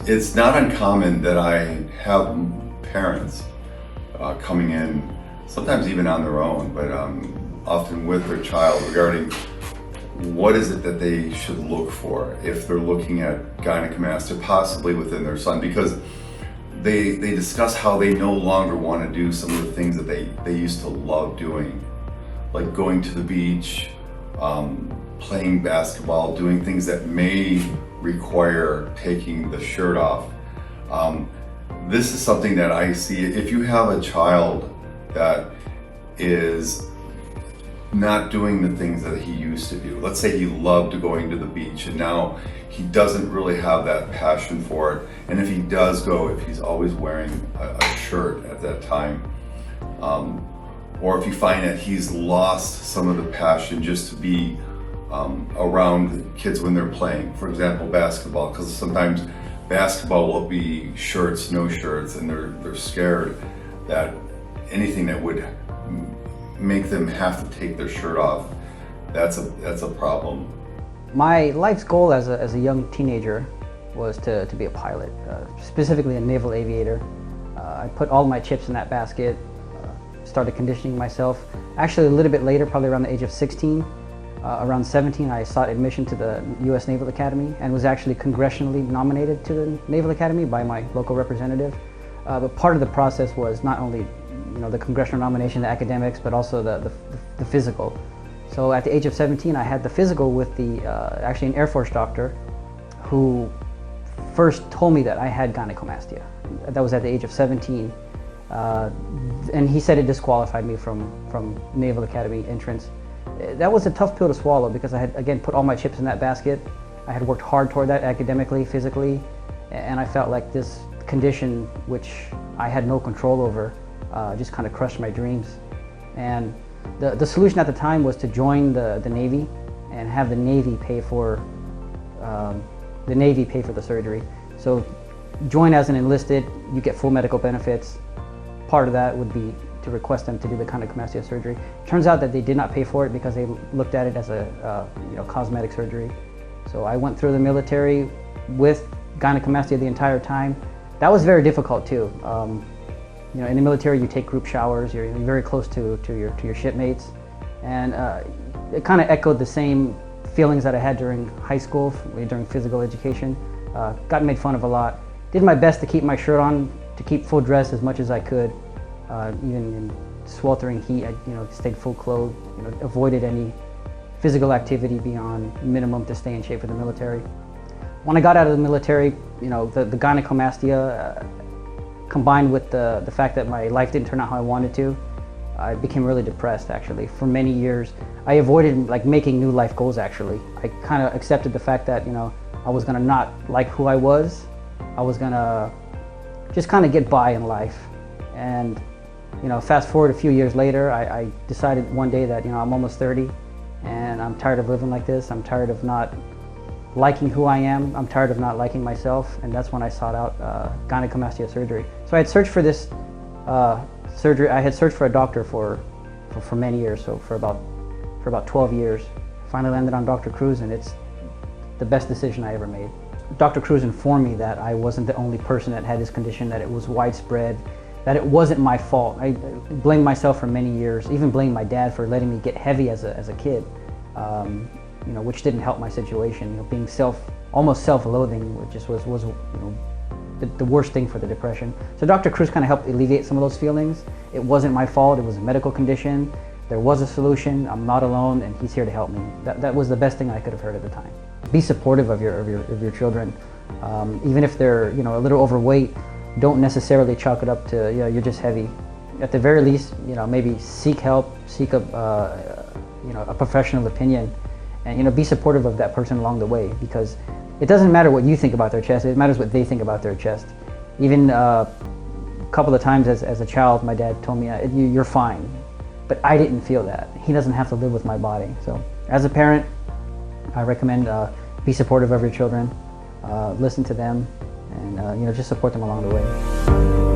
It's not uncommon that I have parents coming in, sometimes even on their own, but often with their child, regarding what is it that they should look for if they're looking at gynecomastia, possibly within their son, because they discuss how they no longer want to do some of the things that they used to love doing, like going to the beach, playing basketball, doing things that may require taking the shirt off. This is something that I see. If you have a child that is not doing the things that he used to do, let's say he loved going to the beach and now he doesn't really have that passion for it, and if he does go, if he's always wearing a shirt at that time, or if you find that he's lost some of the passion just to be around kids when they're playing, for example, basketball, because sometimes basketball will be shirts, no shirts, and they're scared that anything that would make them have to take their shirt off, that's a problem. My life's goal as a young teenager was to be a pilot, specifically a naval aviator. I put all my chips in that basket, started conditioning myself. Actually, a little bit later, probably around the age of 16, around 17, I sought admission to the U.S. Naval Academy and was actually congressionally nominated to the Naval Academy by my local representative. But part of the process was not only the congressional nomination, the academics, but also the physical. So at the age of 17, I had the physical with actually an Air Force doctor who first told me that I had gynecomastia. That was at the age of 17. And he said it disqualified me from Naval Academy entrance. That was a tough pill to swallow because I had, again, put all my chips in that basket. I had worked hard toward that academically, physically, and I felt like this condition, which I had no control over, just kind of crushed my dreams. And the solution at the time was to join the Navy and have the Navy pay for the surgery. So join as an enlisted, you get full medical benefits. Part of that would be to request them to do the gynecomastia surgery. Turns out that they did not pay for it because they looked at it as a cosmetic surgery. So I went through the military with gynecomastia the entire time. That was very difficult too. In the military, you take group showers. You're very close to your shipmates, and it kind of echoed the same feelings that I had during high school, during physical education. Got made fun of a lot. Did my best to keep my shirt on, to keep full dress as much as I could. Even in sweltering heat, I stayed full clothed. Avoided any physical activity beyond minimum to stay in shape for the military. When I got out of the military, the gynecomastia, combined with the fact that my life didn't turn out how I wanted to, I became really depressed. Actually, for many years, I avoided making new life goals. Actually, I kind of accepted the fact that I was gonna not like who I was. I was gonna just kind of get by in life. And fast forward a few years later, I decided one day that I'm almost 30, and I'm tired of living like this. I'm tired of not liking who I am. I'm tired of not liking myself, and that's when I sought out gynecomastia surgery. So I had searched for this surgery. I had searched for a doctor for many years, so for about 12 years. Finally landed on Dr. Cruz, and it's the best decision I ever made. Dr. Cruz informed me that I wasn't the only person that had this condition, that it was widespread, that it wasn't my fault. I blamed myself for many years, even blamed my dad for letting me get heavy as a kid. Which didn't help my situation. Being almost self-loathing, which just was the worst thing for the depression. So Dr. Cruz kind of helped alleviate some of those feelings. It wasn't my fault. It was a medical condition. There was a solution. I'm not alone, and he's here to help me. That was the best thing I could have heard at the time. Be supportive of your children, even if they're a little overweight. Don't necessarily chalk it up to you're just heavy. At the very least, maybe seek help, seek a professional opinion. And be supportive of that person along the way, because it doesn't matter what you think about their chest, it matters what they think about their chest. Even a couple of times as a child, my dad told me, you're fine. But I didn't feel that. He doesn't have to live with my body. So as a parent, I recommend be supportive of your children, listen to them, and just support them along the way.